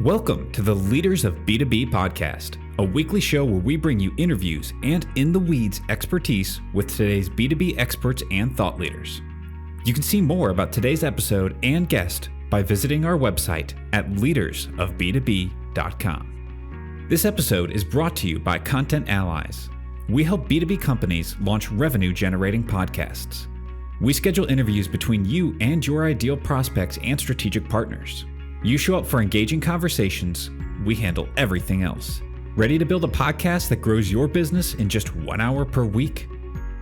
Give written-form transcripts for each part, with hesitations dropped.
Welcome to the Leaders of B2B podcast, a weekly show where we bring you interviews and in-the-weeds expertise with today's B2B experts and thought leaders. You can see more about today's episode and guest by visiting our website at leadersofb2b.com. This episode is brought to you by Content Allies. We help B2B companies launch revenue-generating podcasts. We schedule interviews between you and your ideal prospects and strategic partners. You show up for engaging conversations, we handle everything else. Ready to build a podcast that grows your business in just 1 hour per week?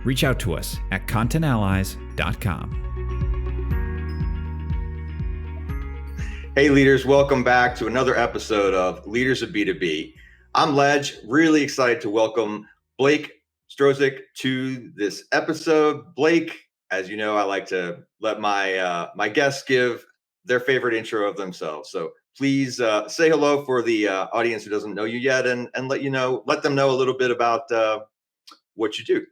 Reach out to us at contentallies.com. Hey leaders, welcome back to another episode of Leaders of B2B. I'm Ledge, really excited to welcome Blake Strozyk to this episode. Blake, as you know, I like to let my guests give their favorite intro of themselves. So please say hello for the audience who doesn't know you yet, and let them know a little bit about what you do.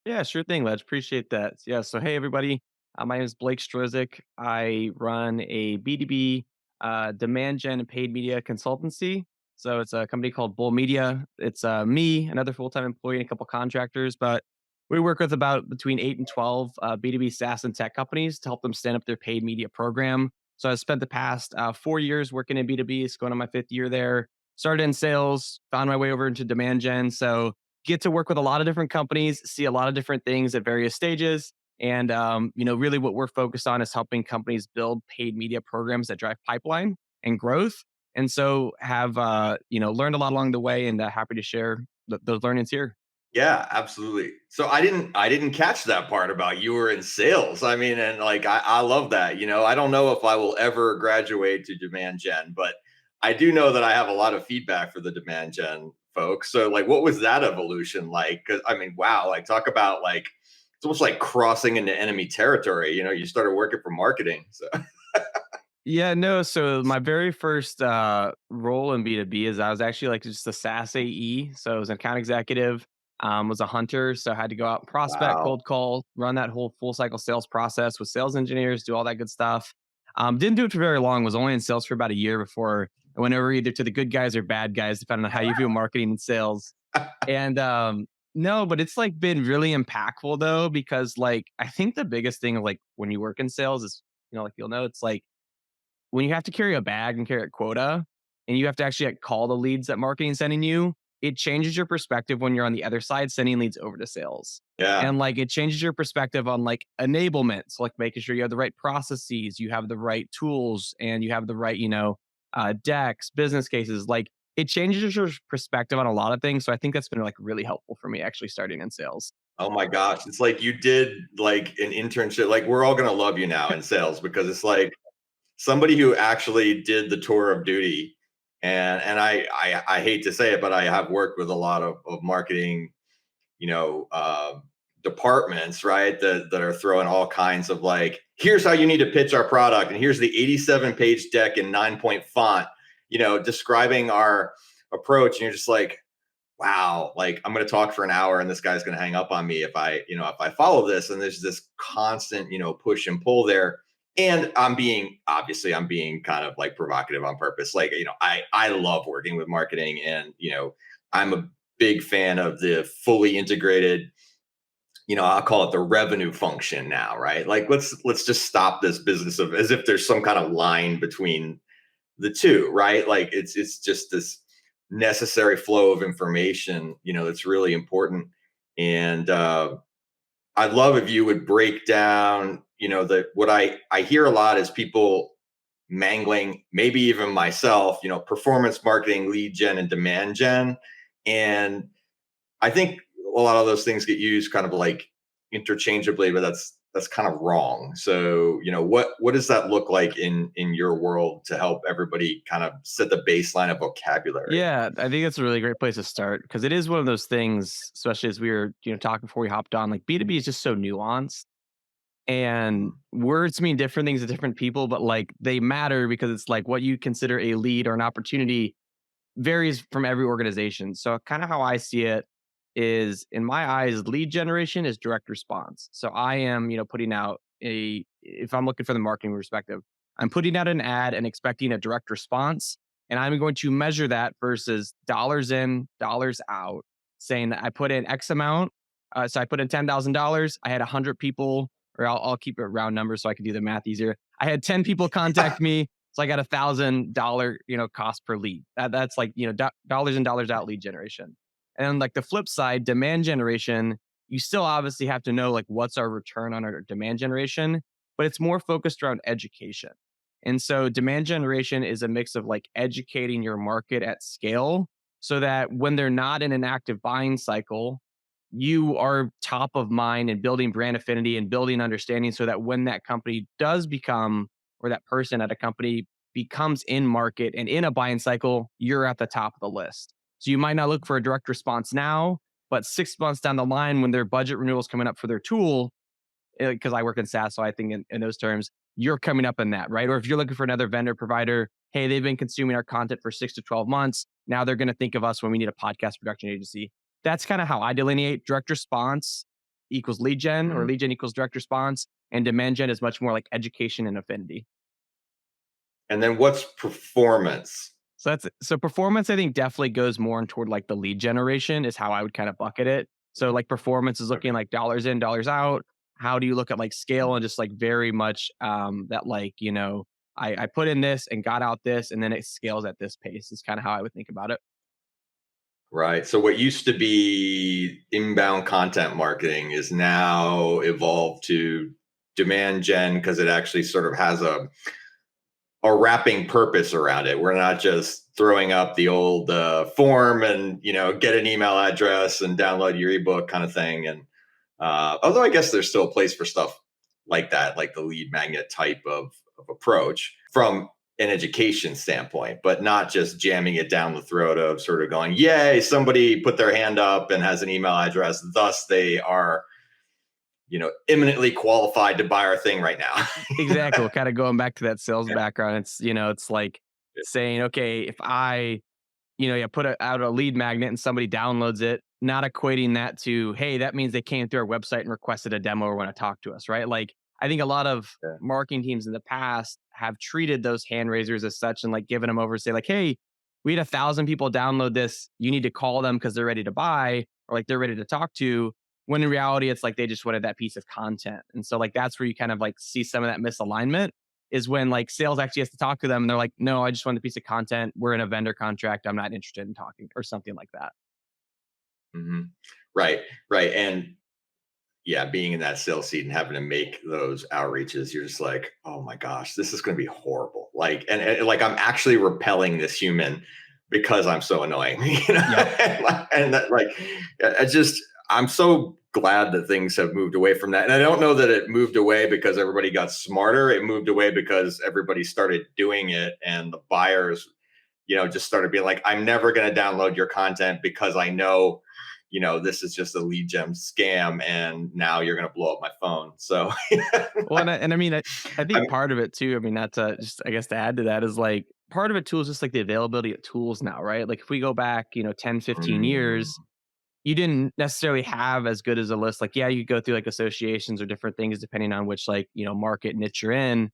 Yeah, sure thing, Ledge. Appreciate that. Yeah. So, hey, everybody. My name is Blake Strozyk. I run a B2B demand gen and paid media consultancy. So it's a company called Bull Media. It's me, another full-time employee, and a couple contractors. But we work with about between 8 and 12 B2B SaaS and tech companies to help them stand up their paid media program. So I spent the past 4 years working in B2B. It's going on my 5th year there. Started in sales, found my way over into demand gen. So get to work with a lot of different companies, see a lot of different things at various stages. And, really what we're focused on is helping companies build paid media programs that drive pipeline and growth. And so have, learned a lot along the way, and happy to share those learnings here. Yeah, absolutely. So I didn't catch that part about you were in sales. I mean, and like I love that. I don't know if I will ever graduate to demand gen, but I do know that I have a lot of feedback for the demand gen folks. So like, what was that evolution like? Because I mean, wow, like talk about like it's almost like crossing into enemy territory. You started working for marketing. So Yeah, no. So my very first role in B2B is I was actually like just a SaaS AE. So I was an account executive, was a hunter. So I had to go out and prospect, wow. cold call, run that whole full cycle sales process with sales engineers, do all that good stuff. Didn't do it for very long, was only in sales for about a year before I went over either to the good guys or bad guys, depending on how you view marketing and sales. And no, but it's like been really impactful though, because like I think the biggest thing of like when you work in sales is, like you'll know it's like when you have to carry a bag and carry a quota and you have to actually like call the leads that marketing's sending you, it changes your perspective when you're on the other side sending leads over to sales. Yeah. And like it changes your perspective on like enablement. So like making sure you have the right processes, you have the right tools, and you have the right, decks, business cases. Like it changes your perspective on a lot of things. So I think that's been like really helpful for me actually starting in sales. Oh my gosh. It's like you did like an internship. Like we're all gonna love you now in sales because it's like somebody who actually did the tour of duty. And I hate to say it, but I have worked with a lot of marketing, you know, uh, departments, right? That are throwing all kinds of like, here's how you need to pitch our product, and here's the 87-page deck in 9-point font, describing our approach. And you're just like, wow, like I'm going to talk for an hour and this guy's going to hang up on me if I follow this. And there's this constant, push and pull there. And I'm being kind of like provocative on purpose. Like, I love working with marketing, and, I'm a big fan of the fully integrated, I'll call it the revenue function now, right? Like, let's just stop this business of as if there's some kind of line between the two, right? Like it's just this necessary flow of information, that's really important. And I'd love if you would break down, that what I hear a lot is people mangling, maybe even myself, performance marketing, lead gen, and demand gen. And I think a lot of those things get used kind of like interchangeably, but that's kind of wrong. So, what does that look like in your world to help everybody kind of set the baseline of vocabulary? Yeah, I think that's a really great place to start because it is one of those things, especially as we were, talking before we hopped on, like B2B is just so nuanced and words mean different things to different people, but like they matter because it's like what you consider a lead or an opportunity varies from every organization. So kind of how I see it is in my eyes, lead generation is direct response. So I am, putting out if I'm looking for the marketing perspective, I'm putting out an ad and expecting a direct response. And I'm going to measure that versus dollars in, dollars out, saying that I put in X amount. So I put in $10,000. I had 100 people, or I'll keep it round numbers so I can do the math easier. I had 10 people contact me. So I got $1,000, cost per lead. That's like, dollars in, dollars out lead generation. And then like the flip side, demand generation, you still obviously have to know like what's our return on our demand generation, but it's more focused around education. And so demand generation is a mix of like educating your market at scale so that when they're not in an active buying cycle, you are top of mind and building brand affinity and building understanding so that when that company does become, or that person at a company becomes in market and in a buying cycle, you're at the top of the list. So you might not look for a direct response now, but 6 months down the line, when their budget renewal is coming up for their tool, because I work in SaaS, so I think in those terms, you're coming up in that, right? Or if you're looking for another vendor provider, hey, they've been consuming our content for 6 to 12 months. Now they're going to think of us when we need a podcast production agency. That's kind of how I delineate. Direct response equals lead gen, or Mhm. lead gen equals direct response, and demand gen is much more like education and affinity. And then what's performance? So performance, I think, definitely goes more toward like the lead generation is how I would kind of bucket it. So like performance is Okay. looking like dollars in, dollars out. How do you look at like scale and just like very much that like, I put in this and got out this and then it scales at this pace is kind of how I would think about it. Right. So what used to be inbound content marketing is now evolved to demand gen because it actually sort of has a wrapping purpose around it. We're not just throwing up the old form and get an email address and download your ebook kind of thing. And although I guess there's still a place for stuff like that, like the lead magnet type of approach from an education standpoint, but not just jamming it down the throat of sort of going, yay, somebody put their hand up and has an email address. Thus, they are, imminently qualified to buy our thing right now. Exactly. Well, kind of going back to that sales background, it's like saying, okay, if I put out a lead magnet and somebody downloads it, not equating that to, hey, that means they came through our website and requested a demo or want to talk to us, right? Like, I think a lot of Yeah. marketing teams in the past have treated those hand raisers as such and like given them over, say, like, hey, we had 1,000 people download this. You need to call them because they're ready to buy or like they're ready to talk to. When in reality, it's like they just wanted that piece of content. And so, like, that's where you kind of like see some of that misalignment is when like sales actually has to talk to them and they're like, no, I just want a piece of content. We're in a vendor contract. I'm not interested in talking or something like that. Hmm. Right. Right. And yeah, being in that sales seat and having to make those outreaches, you're just like, oh my gosh, this is going to be horrible. Like, and like I'm actually repelling this human because I'm so annoying, Yep. and that like, I'm so glad that things have moved away from that. And I don't know that it moved away because everybody got smarter. It moved away because everybody started doing it and the buyers, just started being like, I'm never going to download your content because I know this is just a lead gem scam and now you're going to blow up my phone. So, Well, and I mean, I think I'm, part of it too, I mean, not to just, I guess to add to that is like part of it too is just like the availability of tools now, right? Like if we go back, 10, 15 mm, years, you didn't necessarily have as good as a list. Like, yeah, you go through like associations or different things depending on which like, market niche you're in.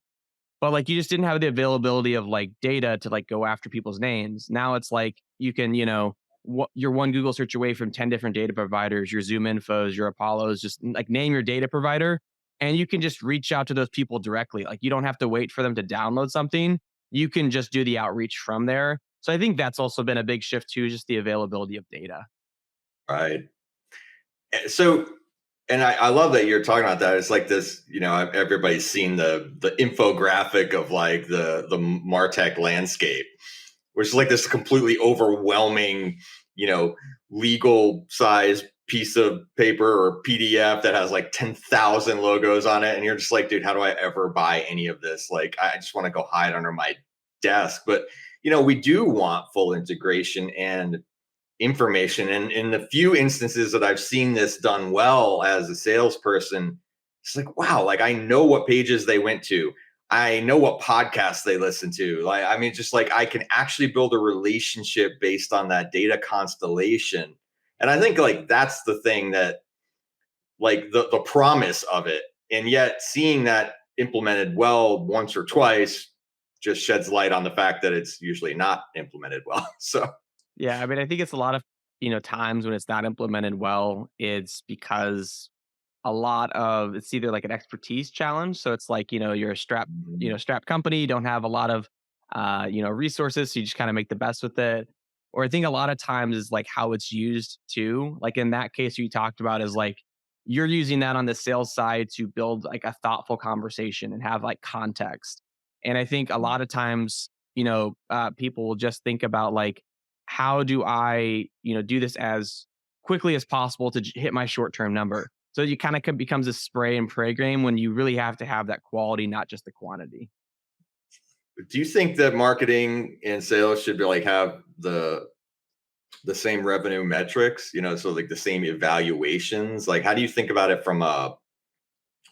But like you just didn't have the availability of like data to like go after people's names. Now it's like you can, you're one Google search away from 10 different data providers, your Zoom infos, your Apollos, just like name your data provider. And you can just reach out to those people directly. Like you don't have to wait for them to download something. You can just do the outreach from there. So I think that's also been a big shift too, just the availability of data. right. So, and I love that you're talking about that. It's like this, everybody's seen the infographic of like the Martech landscape, which is like this completely overwhelming, you know, legal size piece of paper or PDF that has like 10,000 logos on it. And you're just like, dude, how do I ever buy any of this? Like, I just want to go hide under my desk. But, we do want full integration and information. And in the few instances that I've seen this done well as a salesperson, it's like, wow, like I know what pages they went to. I know what podcasts they listen to. Like, I mean, just like I can actually build a relationship based on that data constellation. And I think like that's the thing that like the promise of it. And yet seeing that implemented well once or twice just sheds light on the fact that it's usually not implemented well. So Yeah, I mean, I think it's a lot of, times when it's not implemented well, it's because a lot of it's either like an expertise challenge. So it's like, you're a strapped company, you don't have a lot of resources, so you just kind of make the best with it. Or I think a lot of times is like how it's used too. Like in that case you talked about is like you're using that on the sales side to build like a thoughtful conversation and have like context. And I think a lot of times, people will just think about like, how do I, do this as quickly as possible to hit my short term number? So you kind of becomes a spray and pray game when you really have to have that quality, not just the quantity. do you think that marketing and sales should be like have the same revenue metrics, so like the same evaluations? Like how do you think about it from a,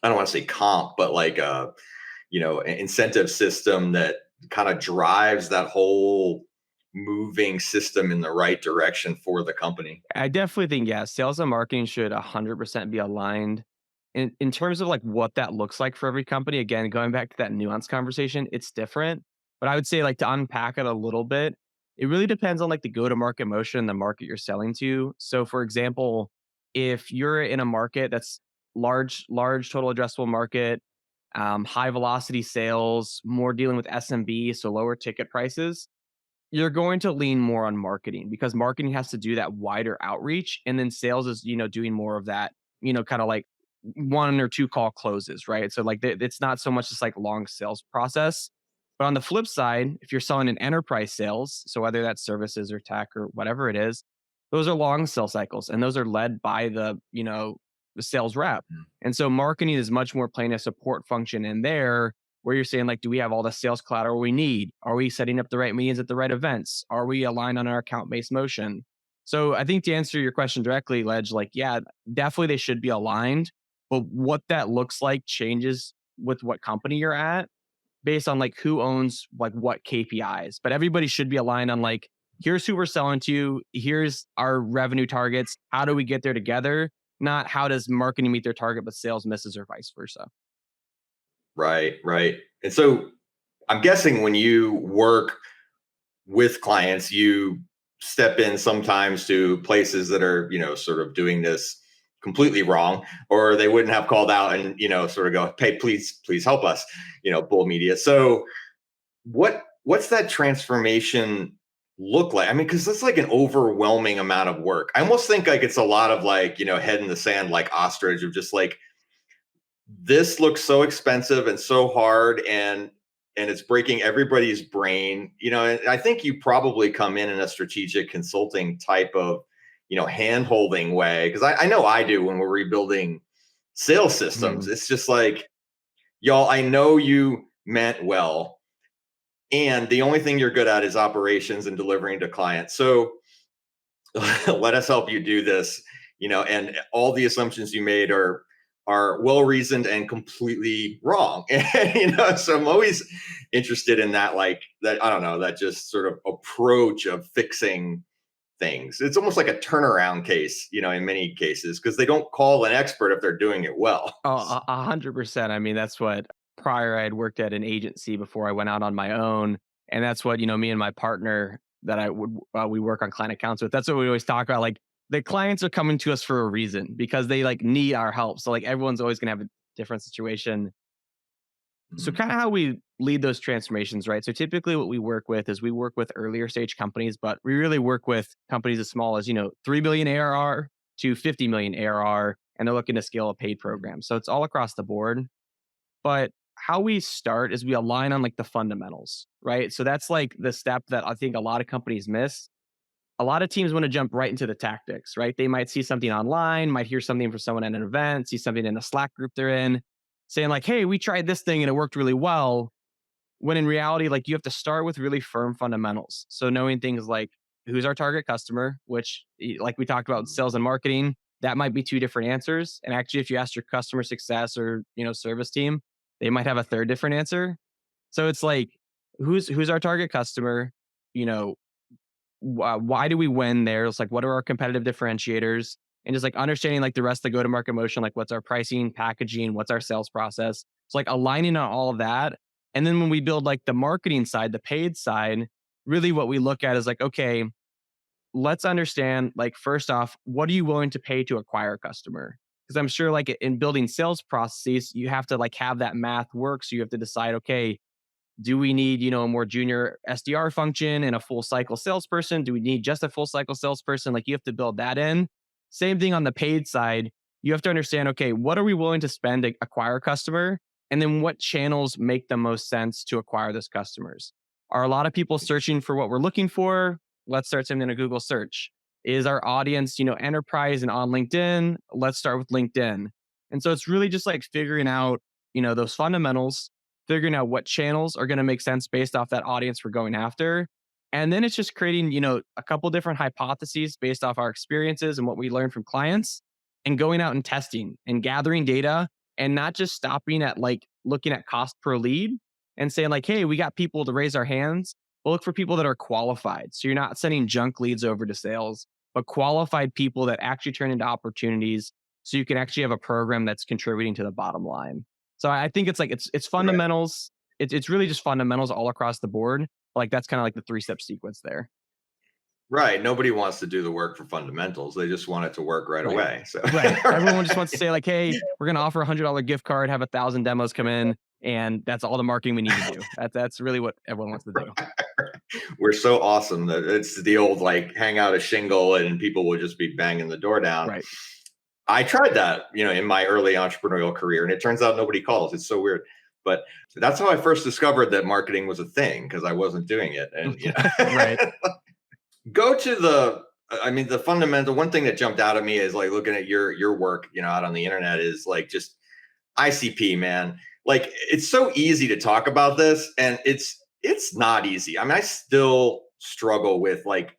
I don't want to say comp, but like a, an incentive system that kind of drives that whole moving system in the right direction for the company? I definitely think, yeah, sales and marketing should 100% be aligned. In terms of like what that looks like for every company, again, going back to that nuance conversation, it's different. But I would say, like, to unpack it a little bit, it really depends on like the go to market motion, the market you're selling to. So, for example, if you're in a market that's large total addressable market, high velocity sales, more dealing with SMB, so lower ticket prices, you're going to lean more on marketing because marketing has to do that wider outreach. And then sales is, doing more of that, kind of like one or two call closes, right? So like it's not so much just like long sales process. But on the flip side, if you're selling an enterprise sales, so whether that's services or tech or whatever it is, those are long sales cycles and those are led by the sales rep. And so marketing is much more playing a support function in there where you're saying like, do we have all the sales collateral we need? Are we setting up the right meetings at the right events? Are we aligned on our account-based motion? So I think to answer your question directly, Ledge, like, yeah, definitely they should be aligned, but what that looks like changes with what company you're at based on like who owns like what KPIs. But everybody should be aligned on like, here's who we're selling to, here's our revenue targets. How do we get there together? Not how does marketing meet their target, but sales misses or vice versa. Right, right. And so I'm guessing when you work with clients, you step in sometimes to places that are, sort of doing this completely wrong, or they wouldn't have called out and, sort of go, hey, please help us, bull media. So what's that transformation look like? I mean, because it's like an overwhelming amount of work. I almost think like it's a lot of like, head in the sand, like ostrich, of just like, this looks so expensive and so hard, and it's breaking everybody's brain, and I think you probably come in a strategic consulting type of, hand holding way, because I know I do when we're rebuilding sales systems. Mhm. It's just like, y'all, I know you meant well, and the only thing you're good at is operations and delivering to clients. So let us help you do this, and all the assumptions you made are well reasoned and completely wrong. And, so I'm always interested in that, like that, I don't know, that just sort of approach of fixing things. It's almost like a turnaround case, in many cases, because they don't call an expert if they're doing it well. Oh, 100%. I mean, that's what prior I had worked at an agency before I went out on my own. And that's what, me and my partner that we work on client accounts with. That's what we always talk about. Like the clients are coming to us for a reason because they like need our help. So like everyone's always going to have a different situation. So Mhm. kind of how we lead those transformations, right? So typically what we work with is we work with earlier stage companies, but we really work with companies as small as, 3 billion ARR to 50 million ARR, and they're looking to scale a paid program. So it's all across the board. But how we start is we align on like the fundamentals, right? So that's like the step that I think a lot of companies miss. A lot of teams want to jump right into the tactics, right? They might see something online, might hear something from someone at an event, see something in a Slack group they're in, saying like, "Hey, we tried this thing and it worked really well." When in reality, like you have to start with really firm fundamentals. So knowing things like who's our target customer, which like we talked about sales and marketing, that might be two different answers. And actually, if you ask your customer success or service team, they might have a third different answer. So it's like who's our target customer? You know, why do we win there? It's like what are our competitive differentiators? And just like understanding like the rest of the go-to-market motion, like what's our pricing, packaging, what's our sales process. It's like aligning on all of that And then when we build like the marketing side, the paid side, really what we look at is like, okay, let's understand, like, first off, what are you willing to pay to acquire a customer? Because I'm sure like in building sales processes, you have to like have that math work. So you have to decide, okay, do we need, a more junior SDR function and a full cycle salesperson? Do we need just a full cycle salesperson? Like you have to build that in. Same thing on the paid side. You have to understand, okay, what are we willing to spend to acquire a customer? And then what channels make the most sense to acquire those customers? Are a lot of people searching for what we're looking for? Let's start something in a Google search. Is our audience, enterprise and on LinkedIn? Let's start with LinkedIn. And so it's really just like figuring out, those fundamentals, figuring out what channels are going to make sense based off that audience we're going after. And then it's just creating, a couple different hypotheses based off our experiences and what we learn from clients and going out and testing and gathering data and not just stopping at like looking at cost per lead and saying like, hey, we got people to raise our hands. We'll look for people that are qualified. So you're not sending junk leads over to sales, but qualified people that actually turn into opportunities so you can actually have a program that's contributing to the bottom line. So I think it's like it's Right. fundamentals. It's really just fundamentals all across the board. Like that's kind of like the 3-step sequence there. Right. Nobody wants to do the work for fundamentals. They just want it to work right Right. away. So Right. Everyone just wants to right. say like, hey, we're gonna offer $100 gift card, have 1,000 demos come in, and that's all the marketing we need to do. That's really what everyone wants to do. We're so awesome that it's the old like hang out a shingle and people will just be banging the door down. Right. I tried that, in my early entrepreneurial career, and it turns out nobody calls. It's so weird. But that's how I first discovered that marketing was a thing because I wasn't doing it. And Right. go to the fundamental one thing that jumped out at me is like looking at your work, out on the internet is like just ICP, man. Like it's so easy to talk about this, and it's not easy. I mean, I still struggle with like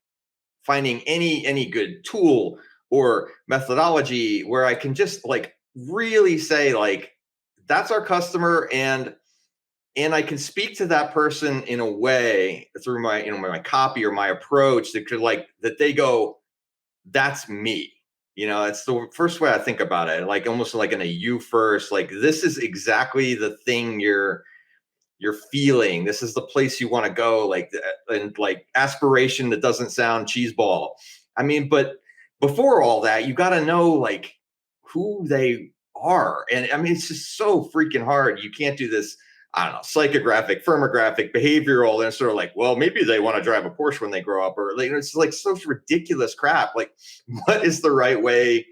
finding any good tool or methodology where I can just like really say like that's our customer, and I can speak to that person in a way through my my copy or my approach that could like that they go, that's me. It's the first way I think about it, like almost like in a you first, like this is exactly the thing you're feeling. This is the place you want to go, like and like aspiration that doesn't sound cheeseball. I mean, but before all that, you got to know like who they are. And I mean, it's just so freaking hard. You can't do this, I don't know, psychographic, firmographic, behavioral, and sort of like, well, maybe they want to drive a Porsche when they grow up, or like it's like so ridiculous crap. Like, what is the right way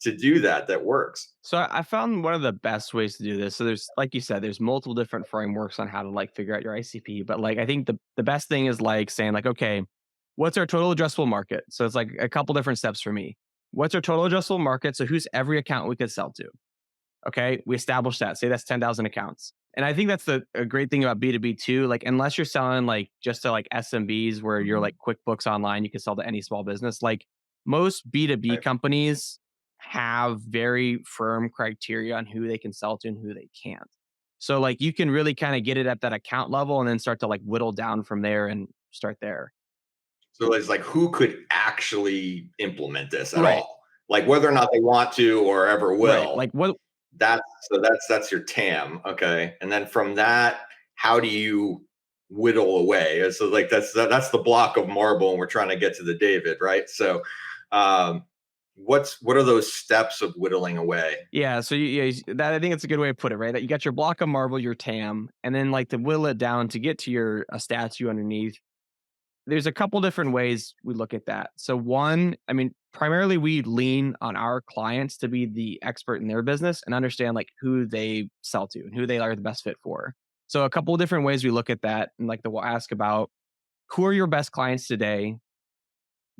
to do that works? So I found one of the best ways to do this. So there's, like you said, there's multiple different frameworks on how to like figure out your ICP. But like I think the best thing is like saying like, okay, what's our total addressable market? So it's like a couple different steps for me. What's our total addressable market? So who's every account we could sell to? Okay, we established that. Say that's 10,000 accounts. And I think that's a great thing about B2B too. Like, unless you're selling like just to like SMBs where you're Mhm. like QuickBooks Online, you can sell to any small business. Like, most B2B Right. companies have very firm criteria on who they can sell to and who they can't. So, like, you can really kind of get it at that account level and then start to like whittle down from there and start there. So it's like who could actually implement this at Right. all? Like whether or not they want to or ever Right. will. Like, what That's that's your TAM, okay? And then from that, how do you whittle away? So like that's the block of marble, and we're trying to get to the David, right? So, um, what are those steps of whittling away? Yeah, so that I think it's a good way to put it, right? That you got your block of marble, your TAM, and then like to whittle it down to get to your a statue underneath. There's a couple different ways we look at that. So one, I mean, primarily we lean on our clients to be the expert in their business and understand like who they sell to and who they are the best fit for. So a couple of different ways we look at that, and like we'll ask about who are your best clients today?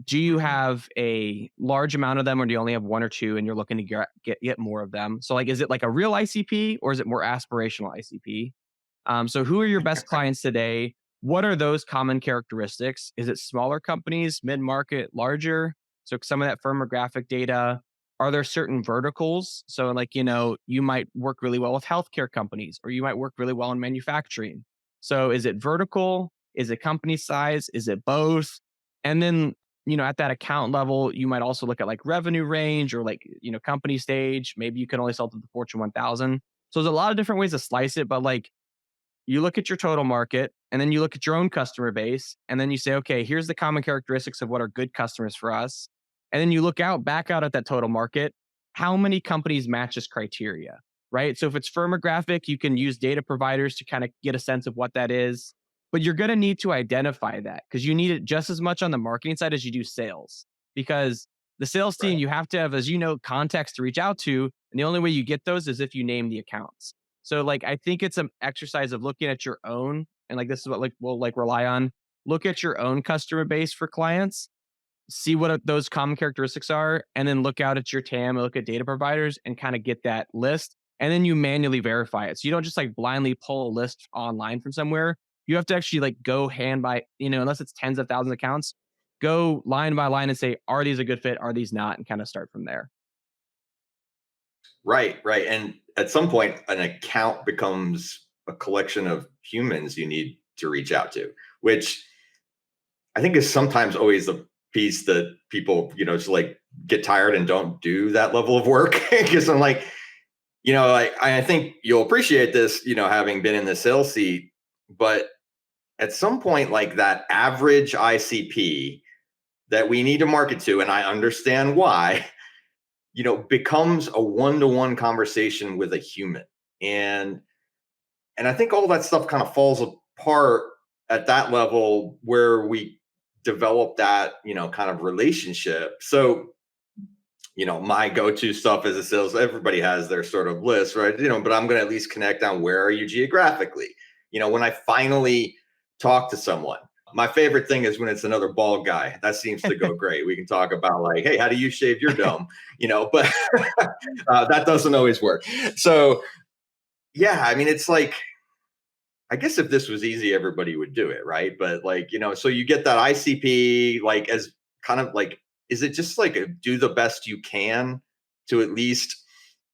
Do you Mhm. have a large amount of them, or do you only have one or two and you're looking to get more of them? So like, is it like a real ICP or is it more aspirational ICP? So who are your best clients today? What are those common characteristics? Is it smaller companies, mid-market, larger? So some of that firmographic data. Are there certain verticals? So like, you might work really well with healthcare companies, or you might work really well in manufacturing. So is it vertical? Is it company size? Is it both? And then, at that account level, you might also look at like revenue range or like, company stage. Maybe you can only sell to the Fortune 1000. So there's a lot of different ways to slice it, but like, you look at your total market, and then you look at your own customer base, and then you say, okay, here's the common characteristics of what are good customers for us. And then you look back out at that total market, how many companies match this criteria, right? So if it's firmographic, you can use data providers to kind of get a sense of what that is. But you're going to need to identify that because you need it just as much on the marketing side as you do sales. Because the sales team, Right. you have to have, as you know, contacts to reach out to. And the only way you get those is if you name the accounts. So like I think it's an exercise of looking at your own, and like this is what like we'll like rely on. Look at your own customer base for clients, see what those common characteristics are, and then look out at your TAM, look at data providers, and kind of get that list. And then you manually verify it. So you don't just like blindly pull a list online from somewhere. You have to actually like go hand by, unless it's tens of thousands of accounts, go line by line and say, are these a good fit? Are these not? And kind of start from there. Right, right. And at some point, an account becomes a collection of humans you need to reach out to, which I think is sometimes always the piece that people, just like get tired and don't do that level of work. Because I'm like, I think you'll appreciate this, having been in the sales seat, but at some point, like that average ICP that we need to market to, and I understand why, becomes a one-to-one conversation with a human. And I think all that stuff kind of falls apart at that level where we develop that, kind of relationship. So, my go-to stuff as a sales, everybody has their sort of list, right? But I'm going to at least connect on where are you geographically? When I finally talk to someone, my favorite thing is when it's another bald guy. That seems to go great. We can talk about like, hey, how do you shave your dome? But that doesn't always work. So yeah, I mean, it's like, I guess if this was easy, everybody would do it, right? But like, so you get that ICP, like as kind of like, is it just like do the best you can to at least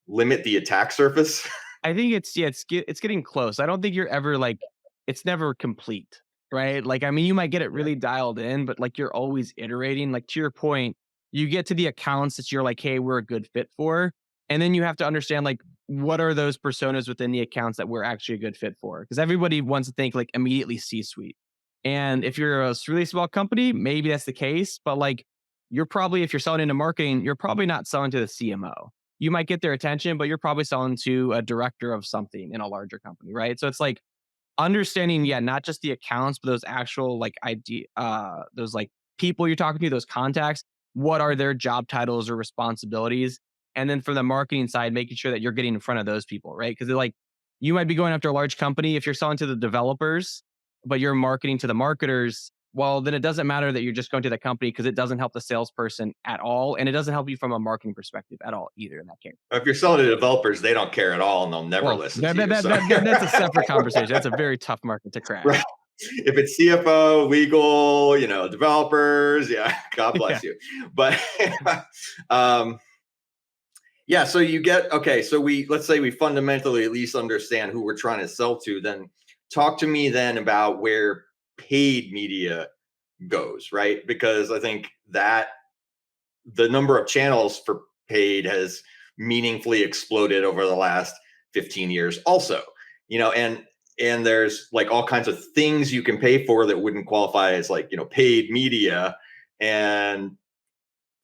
limit the attack surface? I think it's getting close. I don't think you're ever like it's never complete, right? Like I mean, you might get it Yeah. really dialed in, but like you're always iterating. Like to your point, you get to the accounts that you're like, hey, we're a good fit for, and then you have to understand like what are those personas within the accounts that we're actually a good fit for? Because everybody wants to think like immediately C-suite, and if you're a really small company, maybe that's the case, but like you're probably if you're selling into marketing, you're probably not selling to the CMO. You might get their attention, but you're probably selling to a director of something in a larger company, right? So it's like understanding, yeah, not just the accounts, but those actual like those like people you're talking to, those contacts. What are their job titles or responsibilities? And then from the marketing side, making sure that you're getting in front of those people, right? Because they're like, you might be going after a large company if you're selling to the developers, but you're marketing to the marketers. Well, then it doesn't matter that you're just going to the company because it doesn't help the salesperson at all. And it doesn't help you from a marketing perspective at all either in that case. If you're selling to developers, they don't care at all and they'll never Well, listen to you. So that's a separate conversation. That's a very tough market to crack. right. If it's CFO, legal, developers, yeah, God Yeah. bless you. But yeah, so you get okay. So let's say we fundamentally at least understand who we're trying to sell to. Then talk to me then about where paid media goes, right? Because I think that the number of channels for paid has meaningfully exploded over the last 15 years also, and there's like all kinds of things you can pay for that wouldn't qualify as like, paid media. And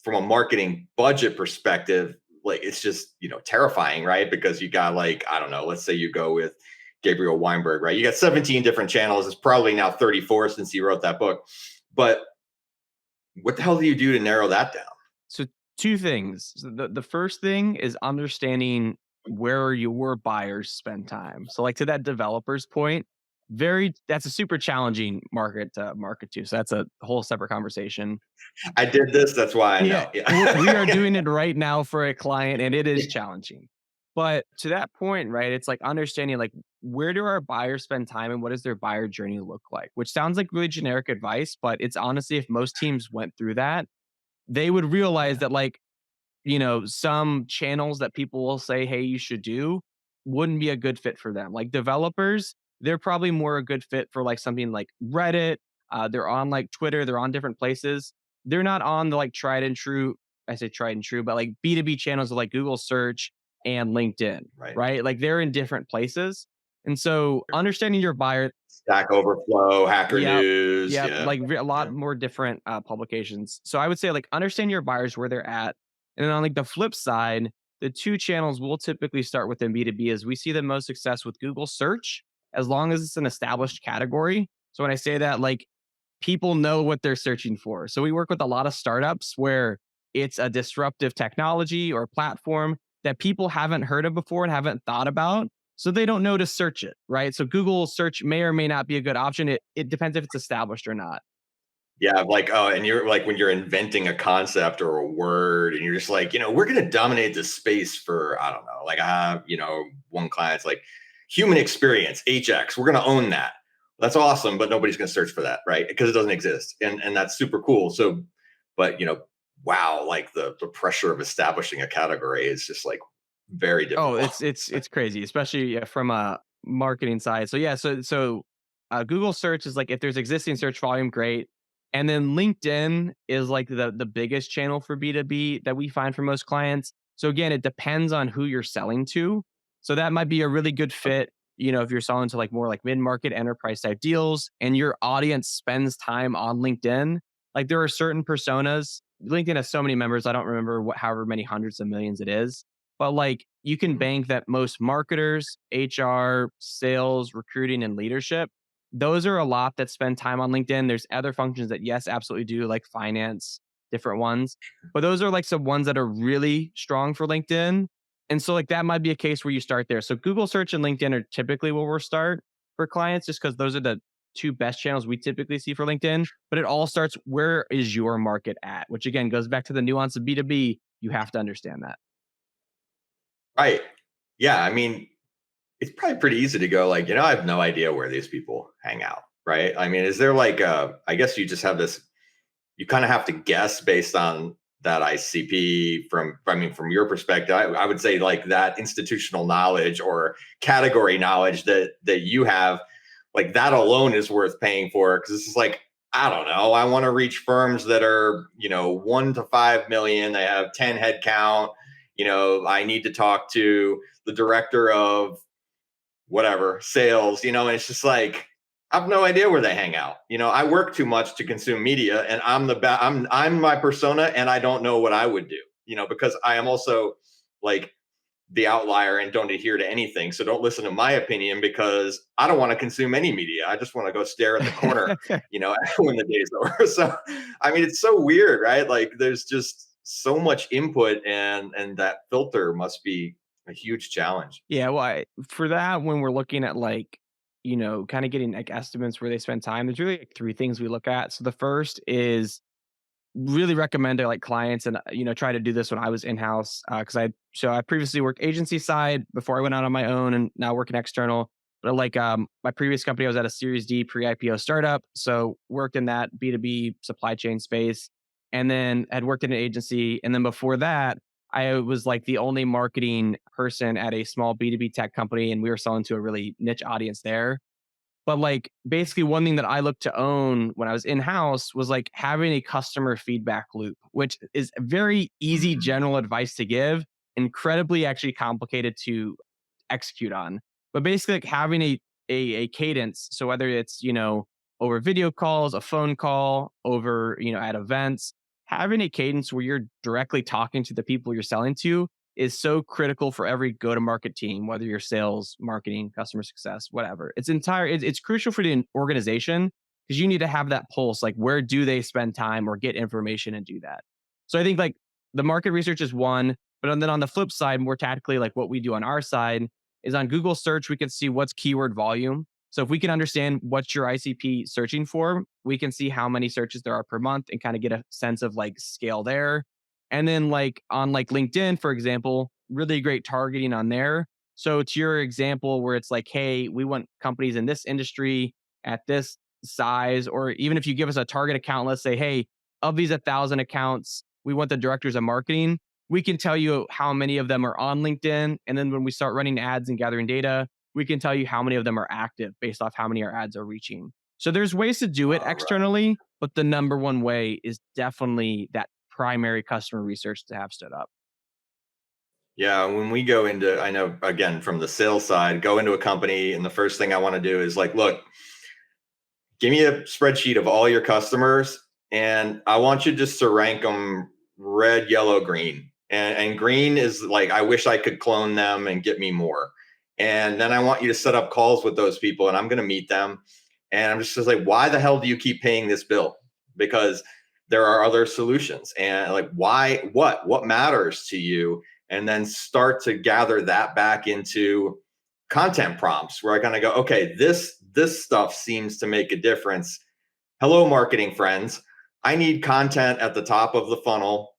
from a marketing budget perspective, like it's just, terrifying, right? Because you got like, I don't know, let's say you go with Gabriel Weinberg, right? You got 17 different channels. It's probably now 34 since he wrote that book. But what the hell do you do to narrow that down? So two things. So the first thing is understanding where your buyers spend time. So like to that developer's point, that's a super challenging market to market to. So that's a whole separate conversation. I did this. That's why I Yeah, know. Yeah. we are doing it right now for a client, and it is challenging. But to that point, right, it's like understanding like where do our buyers spend time and what does their buyer journey look like? Which sounds like really generic advice, but it's honestly, if most teams went through that, they would realize Yeah. that like, some channels that people will say, hey, you should do wouldn't be a good fit for them. Like developers, they're probably more a good fit for like something like Reddit. They're on like Twitter, they're on different places. They're not on the like tried and true, I say tried and true, but like B2B channels of like Google search and LinkedIn, Right. right? Like they're in different places. And so understanding your buyer, Stack Overflow, Hacker yep, News. yep, Yeah. like a lot Yeah. more different publications. So I would say like understand your buyers where they're at. And then on like the flip side, the two channels we'll typically start with in B2B is we see the most success with Google search as long as it's an established category. So when I say that, like people know what they're searching for. So we work with a lot of startups where it's a disruptive technology or platform that people haven't heard of before and haven't thought about. So they don't know to search it, right? So Google search may or may not be a good option. It depends if it's established or not. Yeah, like, oh, and you're like when you're inventing a concept or a word, and you're just like, we're gonna dominate this space for, I don't know, like I have, one client's like human experience, HX, we're gonna own that. That's awesome, but nobody's gonna search for that, right? Because it doesn't exist. And that's super cool. So, but wow, like the pressure of establishing a category is just like very Oh, difficult. it's crazy, especially from a marketing side. So yeah, Google search is like if there's existing search volume, great. And then LinkedIn is like the biggest channel for B2B that we find for most clients. So again, it depends on who you're selling to. So that might be a really good fit, if you're selling to like more like mid-market enterprise type deals and your audience spends time on LinkedIn. Like there are certain personas. LinkedIn has so many members, I don't remember however many hundreds of millions it is, but like you can Mhm. bank that most marketers, HR, sales, recruiting, and leadership, those are a lot that spend time on LinkedIn. There's other functions that, yes, absolutely do, like finance, different ones. But those are like some ones that are really strong for LinkedIn. And so, like, that might be a case where you start there. So, Google search and LinkedIn are typically where we'll start for clients, just because those are the two best channels we typically see for LinkedIn. But it all starts, where is your market at? Which again goes back to the nuance of B2B. You have to understand that. Right. Yeah. I mean, it's probably pretty easy to go like, I have no idea where these people hang out. Right. I mean, is there like I guess you just have this, you kind of have to guess based on that ICP from your perspective. I would say like that institutional knowledge or category knowledge that you have, like that alone is worth paying for. Cause this is like, I don't know. I want to reach firms that are, 1 to 5 million. They have 10 head count. I need to talk to the director of whatever sales, and it's just like I have no idea where they hang out. I work too much to consume media, and I'm my persona, and I don't know what I would do. Because I am also like the outlier and don't adhere to anything. So don't listen to my opinion because I don't want to consume any media. I just want to go stare in the corner, when the day's over. So I mean, it's so weird, right? Like there's just so much input, and that filter must be a huge challenge. Yeah, well, for that, when we're looking at like, kind of getting like estimates where they spend time, there's really like three things we look at. So the first is really recommend to like clients, and try to do this when I was in house, because I previously worked agency side before I went out on my own, and now working external. But like my previous company, I was at a Series D pre-IPO startup, so worked in that B2B supply chain space, and then had worked in an agency, and then before that, I was like the only marketing person at a small B2B tech company, and we were selling to a really niche audience there. But like basically one thing that I looked to own when I was in-house was like having a customer feedback loop, which is very easy Mhm. general advice to give, incredibly actually complicated to execute on. But basically like having a cadence. So whether it's, over video calls, a phone call, over, at events, having a cadence where you're directly talking to the people you're selling to is so critical for every go-to-market team, whether you're sales, marketing, customer success, whatever. It's crucial for the organization because you need to have that pulse. Like, where do they spend time or get information and do that? So I think like the market research is one, but then on the flip side, more tactically, like what we do on our side is on Google search, we can see what's keyword volume. So if we can understand what your ICP searching for, we can see how many searches there are per month and kind of get a sense of like scale there. And then like on like LinkedIn, for example, really great targeting on there. So to your example where it's like, hey, we want companies in this industry at this size, or even if you give us a target account, let's say, hey, of these 1,000 accounts, we want the directors of marketing. We can tell you how many of them are on LinkedIn. And then when we start running ads and gathering data, we can tell you how many of them are active based off how many our ads are reaching. So there's ways to do it Right. externally, but the number one way is definitely that primary customer research to have stood up. Yeah, when we go into, I know again from the sales side, go into a company, and the first thing I want to do is like, look, give me a spreadsheet of all your customers, and I want you just to rank them red, yellow, green. And green is like, I wish I could clone them and get me more. And then I want you to set up calls with those people, and I'm going to meet them. And I'm just like, why the hell do you keep paying this bill? Because there are other solutions. And like, why, what matters to you? And then start to gather that back into content prompts where I kind of go, okay, this stuff seems to make a difference. Hello, marketing friends. I need content at the top of the funnel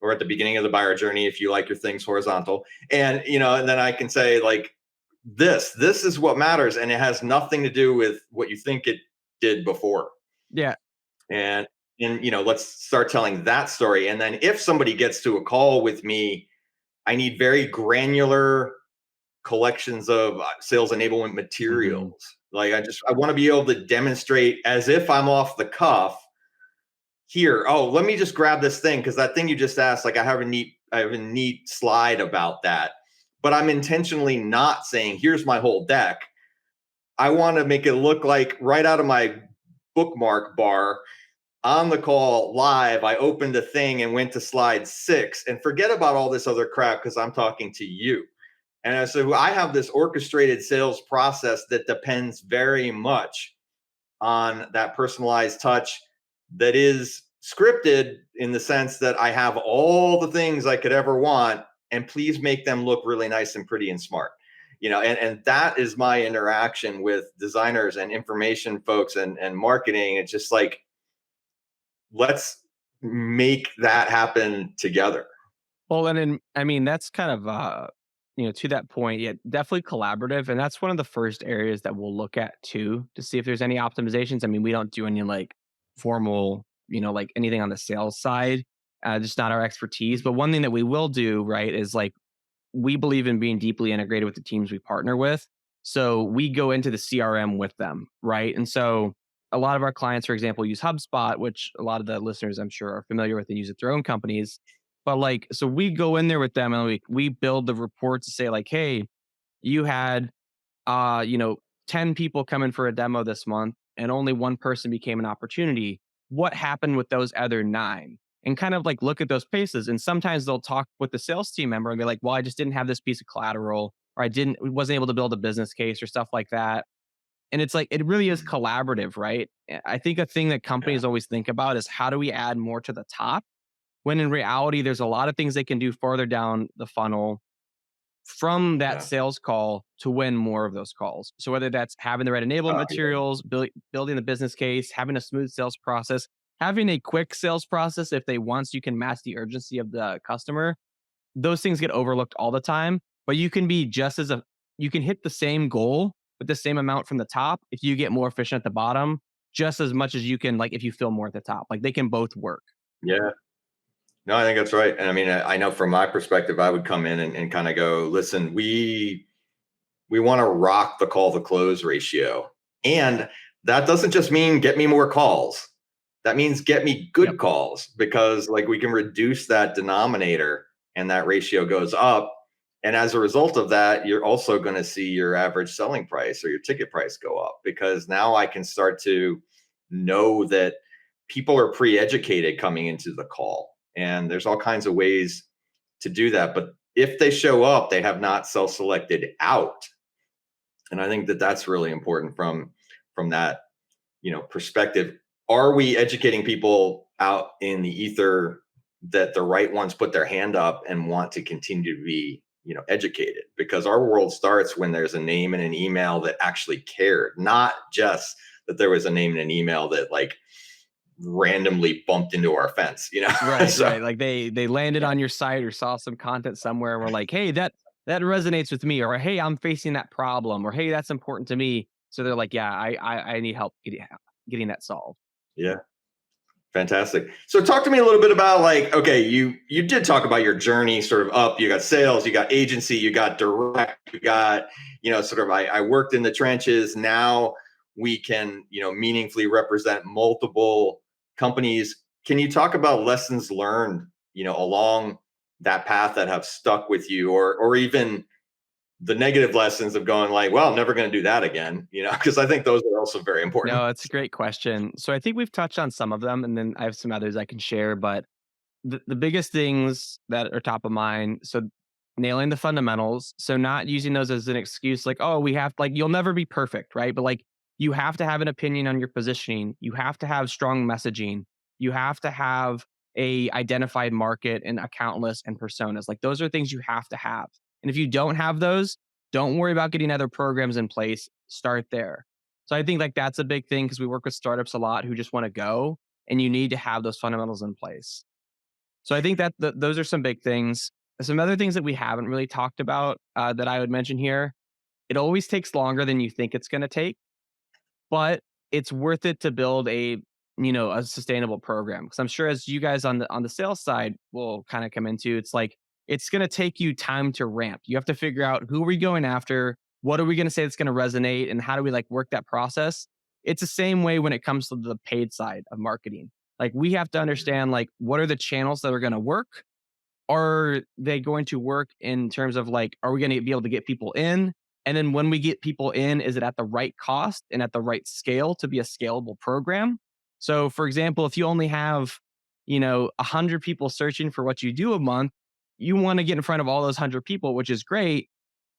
or at the beginning of the buyer journey if you like your things horizontal. And and then I can say like this is what matters, and it has nothing to do with what you think it did before. Yeah. And let's start telling that story. And then if somebody gets to a call with me, I need very granular collections of sales enablement Hmm. materials. Like I want to be able to demonstrate as if I'm off the cuff here. Oh, let me just grab this thing because that thing you just asked, like I have a neat slide about that. But I'm intentionally not saying here's my whole deck. I want to make it look like right out of my bookmark bar on the call live, I opened a thing and went to slide 6 and forget about all this other crap because I'm talking to you. And so I have this orchestrated sales process that depends very much on that personalized touch that is scripted in the sense that I have all the things I could ever want, and please make them look really nice and pretty and smart. And that is my interaction with designers and information folks and marketing. It's just like, let's make that happen together. Well, and then, I mean, that's kind of, to that point, yeah, definitely collaborative. And that's one of the first areas that we'll look at too, to see if there's any optimizations. I mean, we don't do any like formal, like anything on the sales side, just not our expertise. But one thing that we will do, right, is like we believe in being deeply integrated with the teams we partner with. So we go into the CRM with them, right? And so a lot of our clients, for example, use HubSpot, which a lot of the listeners I'm sure are familiar with and use it their own companies. But like, so we go in there with them and we build the report to say like, hey, you had uh, you know, 10 people come in for a demo this month and only one person became an opportunity. What happened with those other nine? And kind of like look at those paces. And sometimes they'll talk with the sales team member and be like, well, I just didn't have this piece of collateral, or wasn't able to build a business case or stuff like that. And it's like, it really is collaborative, right? I think a thing that Yeah. companies always think about is how do we add more to the top? When in reality, there's a lot of things they can do further down the funnel from that Yeah. sales call to win more of those calls. So whether that's having the right enablement Yeah. materials, building the business case, having a smooth sales process, having a quick sales process if they want, so you can match the urgency of the customer. Those things get overlooked all the time, but you can be you can hit the same goal with the same amount from the top if you get more efficient at the bottom, just as much as you can like if you feel more at the top. Like they can both work. Yeah. No, I think that's right. And I mean, I know from my perspective, I would come in and kind of go, listen, we want to rock the call to close ratio. And that doesn't just mean get me more calls. That means get me Yep. good calls, because like we can reduce that denominator and that ratio goes up. And as a result of that, you're also going to see your average selling price or your ticket price go up, because now I can start to know that people are pre-educated coming into the call. And there's all kinds of ways to do that. But if they show up, they have not self-selected out. And I think that that's really important from that perspective. Are we educating people out in the ether that the right ones put their hand up and want to continue to be educated? Because our world starts when there's a name and an email that actually cared, not just that there was a name and an email that like randomly bumped into our fence. Right, So right. Like they landed yeah, on your site or saw some content somewhere and were like, "Hey, that resonates with me," or "Hey, I'm facing that problem," or "Hey, that's important to me." So they're like, "Yeah, I need help getting that solved." yeah. Fantastic. So talk to me a little bit about like, okay, you did talk about your journey sort of up. You got sales, you got agency, you got direct, you got, sort of I worked in the trenches. Now we can, meaningfully represent multiple companies. Can you talk about lessons learned, along that path that have stuck with you, or even the negative lessons of going like, well, I'm never going to do that again, because I think those are also very important. No, it's a great question. So I think we've touched on some of them, and then I have some others I can share. But the biggest things that are top of mind, so nailing the fundamentals, so not using those as an excuse like, oh, we have, like, you'll never be perfect, right? But like, you have to have an opinion on your positioning, you have to have strong messaging, you have to have a identified market and account list and personas. Like, those are things you have to have. And if you don't have those, don't worry about getting other programs in place, start there. So I think like that's a big thing, because we work with startups a lot who just want to go, and you need to have those fundamentals in place. So I think that those are some big things. Some other things that we haven't really talked about, that I would mention here. It always takes longer than you think it's going to take, but it's worth it to build a sustainable program. Because I'm sure, as you guys on the sales side will kind of come into, it's like it's going to take you time to ramp. You have to figure out who are we going after, what are we going to say that's going to resonate, and how do we like work that process. It's the same way when it comes to the paid side of marketing. Like, we have to understand, like, what are the channels that are going to work? Are they going to work in terms of like, are we going to be able to get people in? And then when we get people in, is it at the right cost and at the right scale to be a scalable program? So, for example, if you only have, 100 people searching for what you do a month, you want to get in front of all those 100 people, which is great.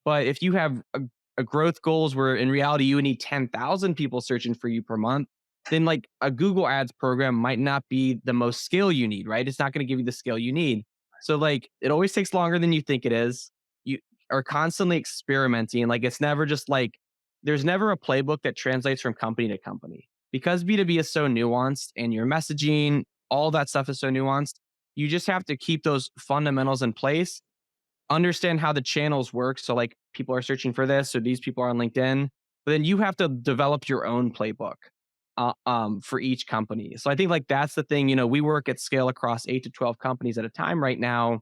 But if you have a growth goals where in reality you would need 10,000 people searching for you per month, then like a Google Ads program might not be the most scale you need, right? It's not going to give you the scale you need. So like, it always takes longer than you think it is. You are constantly experimenting. Like, it's never just like, there's never a playbook that translates from company to company, because B2B is so nuanced and your messaging, all that stuff is so nuanced. You just have to keep those fundamentals in place, understand how the channels work. So like, people are searching for this, or these people are on LinkedIn, but then you have to develop your own playbook for each company. So I think like that's the thing. We work at scale across 8 to 12 companies at a time right now,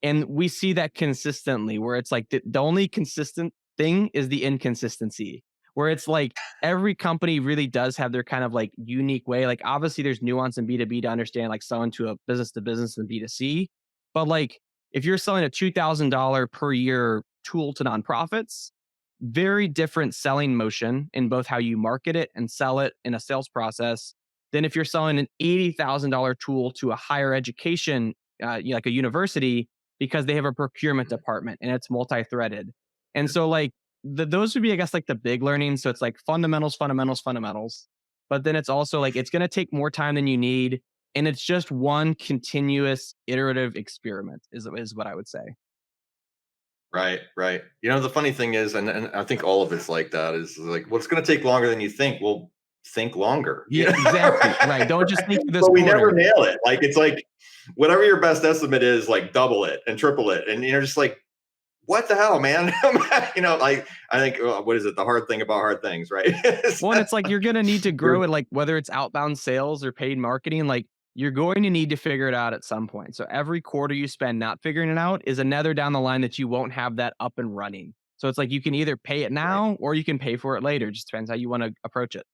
and we see that consistently, where it's like the only consistent thing is the inconsistency, where it's like every company really does have their kind of like unique way. Like, obviously there's nuance in B2B to understand, like selling to a business to business and B2C. But like, if you're selling a $2,000 per year tool to nonprofits, very different selling motion in both how you market it and sell it in a sales process than if you're selling an $80,000 tool to a higher education, like a university, because they have a procurement department and it's multi-threaded. And so like, those would be, I guess, like the big learnings. So it's like fundamentals, fundamentals, fundamentals. But then it's also like, it's going to take more time than you need. And it's just one continuous iterative experiment is what I would say. Right, right. The funny thing is, and I think all of it's like that, is like, well, it's going to take longer than you think. Well, think longer. Yeah, exactly. Right. Don't just think for this But we never quarter. nail it. Like, it's like whatever your best estimate is, like double it and triple it, and you're just like, what the hell, man? Like, I think, what is it? The hard thing about hard things, right? Well, and it's like, you're gonna need to grow it, like whether it's outbound sales or paid marketing, like you're going to need to figure it out at some point. So every quarter you spend not figuring it out is another down the line that you won't have that up and running. So it's like, you can either pay it Right. now or you can pay for it later. Just depends how you want to approach it.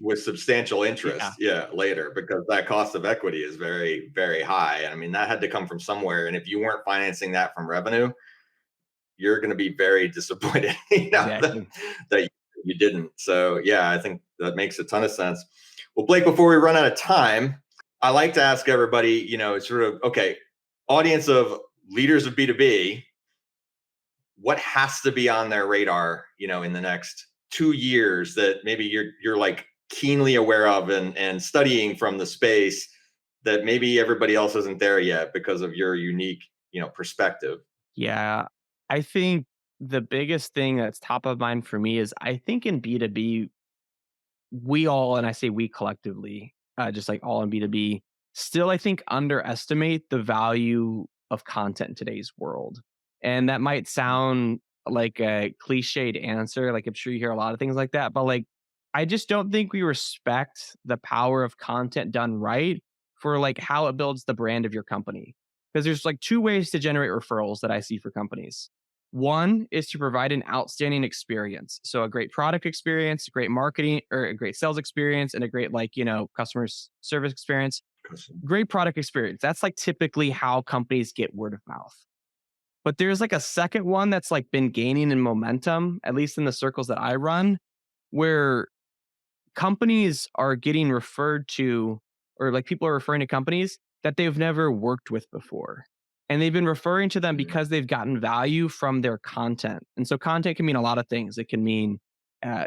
With substantial Yeah. interest, yeah, later, because that cost of equity is very, very high. I mean, that had to come from somewhere, and if you weren't financing that from revenue, you're going to be very disappointed, Exactly. that you didn't. So yeah, I think that makes a ton of sense. Well, Blake, before we run out of time, I like to ask everybody, sort of, okay, audience of leaders of B2B, what has to be on their radar, in the next 2 years, that maybe you're like keenly aware of and studying from the space, that maybe everybody else isn't there yet because of your unique, perspective. Yeah. I think the biggest thing that's top of mind for me is, I think in B2B, we all, and I say we collectively, just like all in B2B, still, I think, underestimate the value of content in today's world. And that might sound like a cliched answer. Like, I'm sure you hear a lot of things like that, but like, I just don't think we respect the power of content done right for like how it builds the brand of your company. Because there's like two ways to generate referrals that I see for companies. One is to provide an outstanding experience. So a great product experience, great marketing, or a great sales experience, and a great, like, customer service experience. great product experience. That's like typically how companies get word of mouth. But there's like a second one that's like been gaining in momentum, at least in the circles that I run, where companies are getting referred to, or like people are referring to companies that they've never worked with before. And they've been referring to them because they've gotten value from their content. And so content can mean a lot of things. It can mean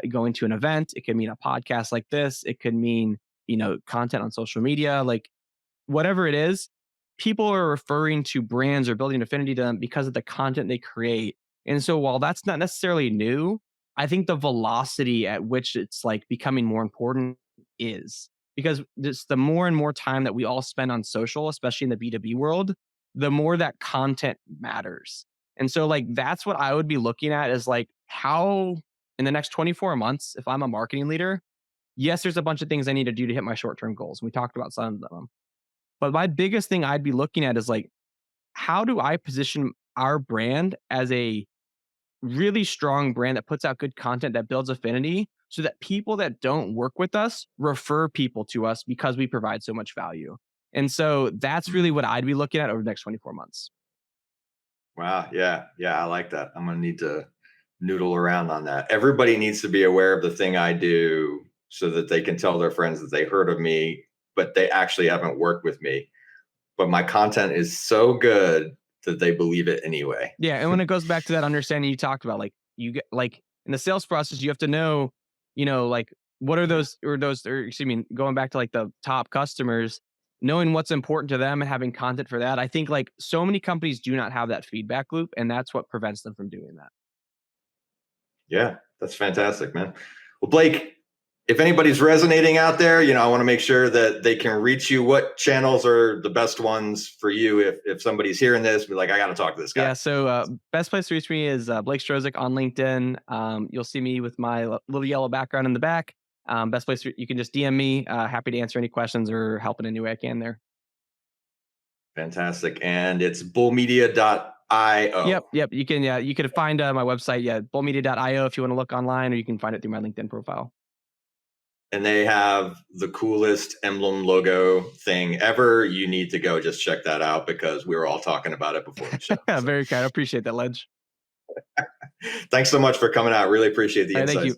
going to an event. It can mean a podcast like this. It could mean, content on social media. Like whatever it is, people are referring to brands or building affinity to them because of the content they create. And so while that's not necessarily new, I think the velocity at which it's like becoming more important is because just the more and more time that we all spend on social, especially in the B2B world, the more that content matters. And so like that's what I would be looking at is like how in the next 24 months, if I'm a marketing leader, yes, there's a bunch of things I need to do to hit my short-term goals. We talked about some of them. But my biggest thing I'd be looking at is like, how do I position our brand as a really strong brand that puts out good content that builds affinity so that people that don't work with us refer people to us because we provide so much value. And so that's really what I'd be looking at over the next 24 months. Wow. Yeah. Yeah. I like that. I'm going to need to noodle around on that. Everybody needs to be aware of the thing I do so that they can tell their friends that they heard of me, but they actually haven't worked with me. But my content is so good that they believe it anyway. Yeah. And when it goes back to that understanding you talked about, like you get like in the sales process, you have to know, like what are those, or excuse me, going back to like the top customers, knowing what's important to them and having content for that. I think like so many companies do not have that feedback loop, and that's what prevents them from doing that. Yeah, that's fantastic, man. Well, Blake, if anybody's resonating out there, I want to make sure that they can reach you. What channels are the best ones for you if somebody's hearing this, be like, I got to talk to this guy? Yeah, so best place to reach me is Blake Strozyk on LinkedIn. You'll see me with my little yellow background in the back. Best place you can just DM me. Happy to answer any questions or help in any way I can there. Fantastic. And it's bullmedia.io. Yep. You can find my website, bullmedia.io if you want to look online, or you can find it through my LinkedIn profile. And they have the coolest emblem logo thing ever. You need to go just check that out because we were all talking about it before the show. Very kind. I appreciate that, Ledge. Thanks so much for coming out. Really appreciate the insights. Thank you.